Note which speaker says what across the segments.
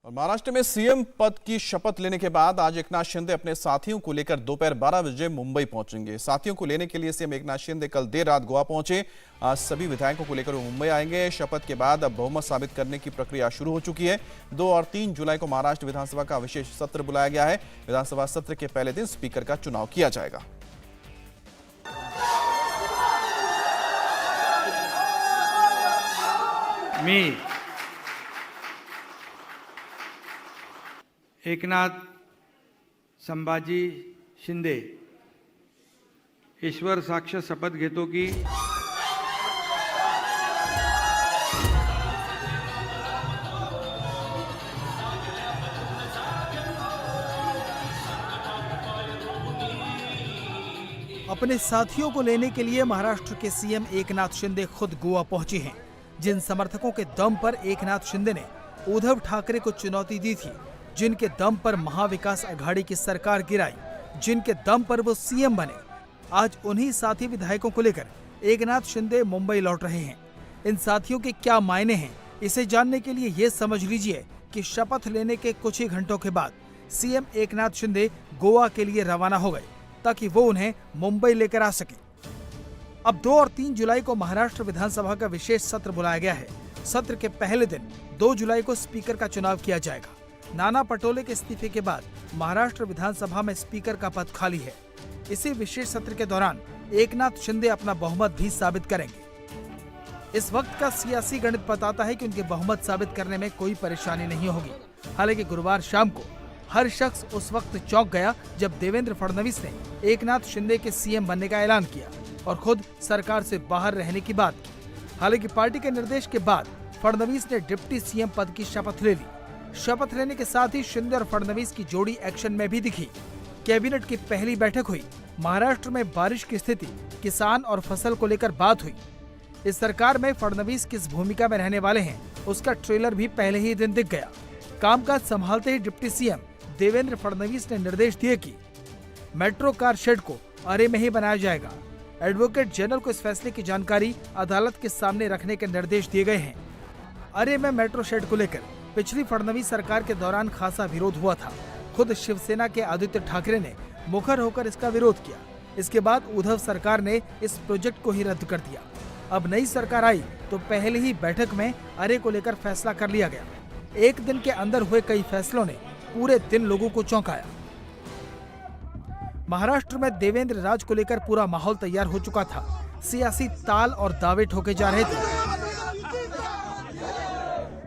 Speaker 1: और महाराष्ट्र में सीएम पद की शपथ लेने के बाद आज एकनाथ शिंदे अपने साथियों को लेकर दोपहर 12 बजे मुंबई पहुंचेंगे। साथियों को लेने के लिए सीएम एकनाथ शिंदे कल देर रात गोवा पहुंचे। आज सभी विधायकों को लेकर वो मुंबई आएंगे। शपथ के बाद अब बहुमत साबित करने की प्रक्रिया शुरू हो चुकी है। 2 और 3 जुलाई को महाराष्ट्र विधानसभा का विशेष सत्र बुलाया गया है। विधानसभा सत्र के पहले दिन स्पीकर का चुनाव किया जाएगा।
Speaker 2: एकनाथ संभाजी शिंदे ईश्वर साक्ष शपथ घेतो की
Speaker 3: अपने साथियों को लेने के लिए महाराष्ट्र के सीएम एकनाथ शिंदे खुद गोवा पहुंचे हैं। जिन समर्थकों के दम पर एकनाथ शिंदे ने उद्धव ठाकरे को चुनौती दी थी, जिनके दम पर महाविकास आघाड़ी की सरकार गिराई, जिनके दम पर वो सीएम बने, आज उन्हीं साथी विधायकों को लेकर एकनाथ शिंदे मुंबई लौट रहे हैं। इन साथियों के क्या मायने हैं, इसे जानने के लिए ये समझ लीजिए कि शपथ लेने के कुछ ही घंटों के बाद सीएम एकनाथ शिंदे गोवा के लिए रवाना हो गए ताकि वो उन्हें मुंबई लेकर आ सके। अब 2 और 3 जुलाई को महाराष्ट्र विधानसभा का विशेष सत्र बुलाया गया है। सत्र के पहले दिन 2 जुलाई को स्पीकर का चुनाव किया जाएगा। नाना पटोले के इस्तीफे के बाद महाराष्ट्र विधानसभा में स्पीकर का पद खाली है। इसी विशेष सत्र के दौरान एकनाथ शिंदे अपना बहुमत भी साबित करेंगे। इस वक्त का सियासी गणित बताता है कि उनके बहुमत साबित करने में कोई परेशानी नहीं होगी। हालांकि गुरुवार शाम को हर शख्स उस वक्त चौंक गया जब देवेंद्र फडणवीस ने एकनाथ शिंदे के सीएम बनने का ऐलान किया और खुद सरकार से बाहर रहने की बात की। हालांकि पार्टी के निर्देश के बाद फडणवीस ने डिप्टी सीएम पद की शपथ ले ली। शपथ लेने के साथ ही शिंदे और फडणवीस की जोड़ी एक्शन में भी दिखी। कैबिनेट की पहली बैठक हुई। महाराष्ट्र में बारिश की स्थिति, किसान और फसल को लेकर बात हुई। इस सरकार में फडणवीस किस भूमिका में रहने वाले हैं, उसका ट्रेलर भी पहले ही दिन दिख गया। कामकाज संभालते ही डिप्टी सीएम देवेंद्र फडणवीस ने निर्देश दिए कि मेट्रो कार शेड को अरे में ही बनाया जाएगा। एडवोकेट जनरल को इस फैसले की जानकारी अदालत के सामने रखने के निर्देश दिए गए हैं। अरे में मेट्रो शेड को लेकर पिछली फडणवीस सरकार के दौरान खासा विरोध हुआ था। खुद शिवसेना के आदित्य ठाकरे ने मुखर होकर इसका विरोध किया। इसके बाद उद्धव सरकार ने इस प्रोजेक्ट को ही रद्द कर दिया। अब नई सरकार आई तो पहले ही बैठक में अरे को लेकर फैसला कर लिया गया। एक दिन के अंदर हुए कई फैसलों ने पूरे दिन लोगों को चौंकाया। महाराष्ट्र में देवेंद्र राज को लेकर पूरा माहौल तैयार हो चुका था। सियासी ताल और दावे ठोके जा रहे थे।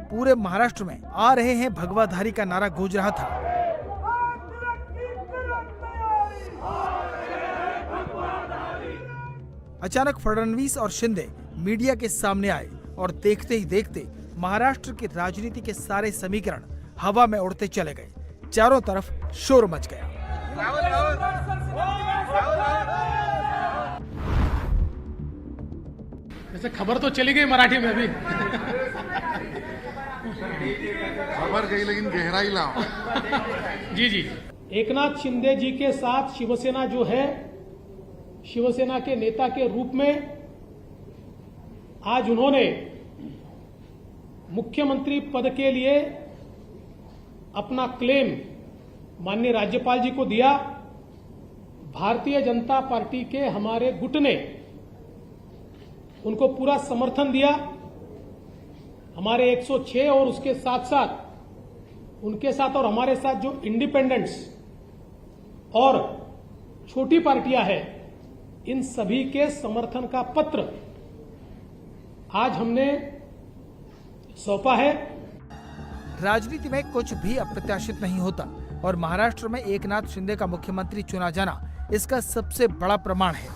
Speaker 3: पूरे महाराष्ट्र में आ रहे हैं भगवाधारी का नारा गूंज रहा था। अचानक फडणवीस और शिंदे मीडिया के सामने आए और देखते ही देखते महाराष्ट्र की राजनीति के सारे समीकरण हवा में उड़ते चले गए। चारों तरफ शोर मच गया।
Speaker 4: वैसे खबर तो चली गई मराठी में भी।
Speaker 5: खबर गई लेकिन गहराई लाओ।
Speaker 4: जी जी। एकनाथ शिंदे जी के साथ शिवसेना जो है, शिवसेना के नेता के रूप में आज उन्होंने मुख्यमंत्री पद के लिए अपना क्लेम माननीय राज्यपाल जी को दिया। भारतीय जनता पार्टी के हमारे गुट ने उनको पूरा समर्थन दिया। हमारे 106 और उसके साथ साथ उनके साथ और हमारे साथ जो इंडिपेंडेंट्स और छोटी पार्टियां हैं, इन सभी के समर्थन का पत्र आज हमने सौंपा है।
Speaker 3: राजनीति में कुछ भी अप्रत्याशित नहीं होता और महाराष्ट्र में एकनाथ शिंदे का मुख्यमंत्री चुना जाना इसका सबसे बड़ा प्रमाण है।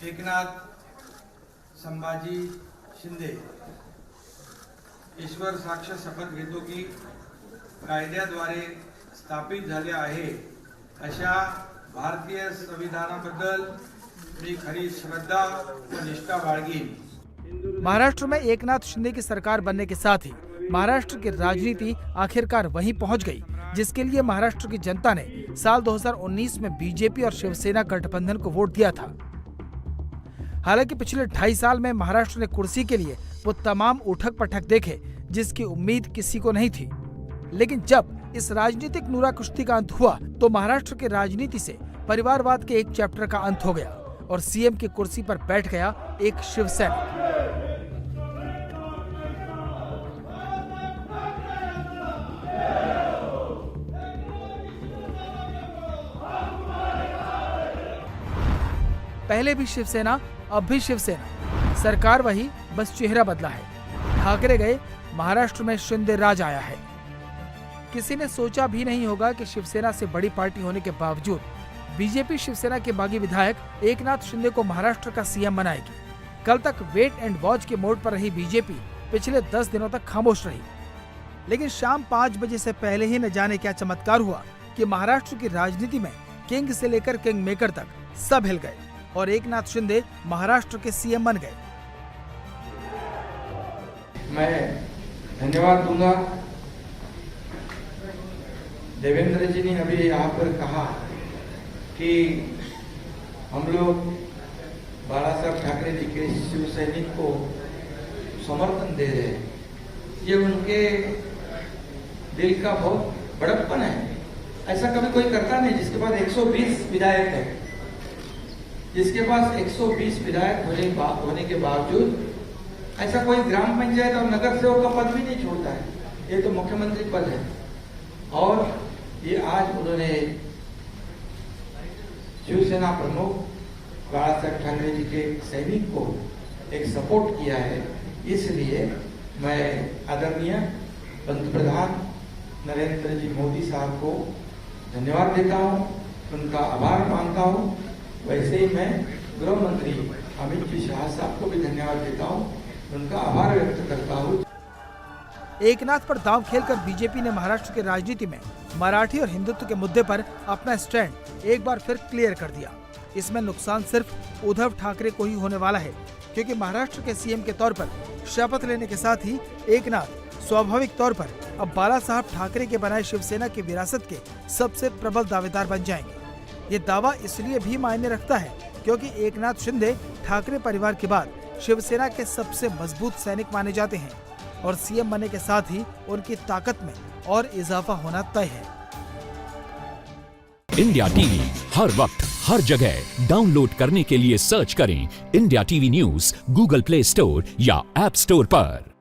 Speaker 2: एकनाथ संभाजी शिंदे ईश्वर साक्ष शपथ घेतो की कायद्याद्वारे स्थापित झाले आहे अशा भारतीय संविधानाबद्दल मी खरी श्रद्धा व निष्ठा बाळगीन।
Speaker 3: महाराष्ट्र में एकनाथ शिंदे की सरकार बनने के साथ ही महाराष्ट्र की राजनीति आखिरकार वहीं पहुंच गई जिसके लिए महाराष्ट्र की जनता ने साल 2019 में बीजेपी और शिवसेना गठबंधन को वोट दिया था। हालांकि पिछले 2.5 साल में महाराष्ट्र ने कुर्सी के लिए वो तमाम उठक पटक देखे जिसकी उम्मीद किसी को नहीं थी। लेकिन जब इस राजनीतिक नूरा कुश्ती का अंत हुआ तो महाराष्ट्र की राजनीति से परिवारवाद के एक चैप्टर का अंत हो गया और सीएम की कुर्सी पर बैठ गया एक शिवसैनिक। पहले भी शिवसेना, अब भी शिवसेना, सरकार वही, बस चेहरा बदला है। ठाकरे गए, महाराष्ट्र में शिंदे राज आया है। किसी ने सोचा भी नहीं होगा कि शिवसेना से बड़ी पार्टी होने के बावजूद बीजेपी शिवसेना के बागी विधायक एकनाथ शिंदे को महाराष्ट्र का सीएम बनाएगी। कल तक वेट एंड वॉच के मोड पर रही बीजेपी पिछले 10 दिनों तक खामोश रही, लेकिन शाम 5 बजे से पहले ही न जाने क्या चमत्कार हुआ कि महाराष्ट्र की राजनीति में किंग से लेकर किंग मेकर तक सब हिल गए और एकनाथ शिंदे महाराष्ट्र के सीएम बन गए।
Speaker 2: मैं धन्यवाद दूंगा। देवेंद्र जी ने अभी यहाँ पर कहा कि हम लोग बाला साहब ठाकरे जी के शिव सैनिक को समर्थन दे रहे हैं। ये उनके दिल का बहुत बड़प्पन है। ऐसा कभी कोई करता नहीं जिसके पास 120 विधायक है, जिसके पास 120 विधायक होने के बावजूद ऐसा कोई ग्राम पंचायत और नगर सेवक का पद भी नहीं छोड़ता है। ये तो मुख्यमंत्री पद है और ये आज उन्होंने शिवसेना प्रमुख बाला साहब ठाकरे जी के सैनिक को एक सपोर्ट किया है। इसलिए मैं आदरणीय पंतप्रधान नरेंद्र जी मोदी साहब को धन्यवाद देता हूँ, उनका आभार मानता हूँ। वैसे ही मैं गृह मंत्री अमित जी शाह साहब को भी धन्यवाद देता हूँ, उनका आभार व्यक्त करता हूँ।
Speaker 3: एकनाथ पर दांव खेलकर बीजेपी ने महाराष्ट्र की राजनीति में मराठी और हिंदुत्व के मुद्दे पर अपना स्टैंड एक बार फिर क्लियर कर दिया। इसमें नुकसान सिर्फ उद्धव ठाकरे को ही होने वाला है, क्योंकि महाराष्ट्र के सीएम के तौर पर शपथ लेने के साथ ही एकनाथ स्वाभाविक तौर पर अब बाला साहब ठाकरे के बनाए शिवसेना की विरासत के सबसे प्रबल दावेदार बन जाएंगे। ये दावा इसलिए भी मायने रखता है क्योंकि एकनाथ शिंदे ठाकरे परिवार के बाद शिवसेना के सबसे मजबूत सैनिक माने जाते हैं और सीएम बनने के साथ ही उनकी ताकत में और इजाफा होना तय है।
Speaker 6: इंडिया टीवी हर वक्त हर जगह डाउनलोड करने के लिए सर्च करें India TV news Google play store या ऐप स्टोर पर।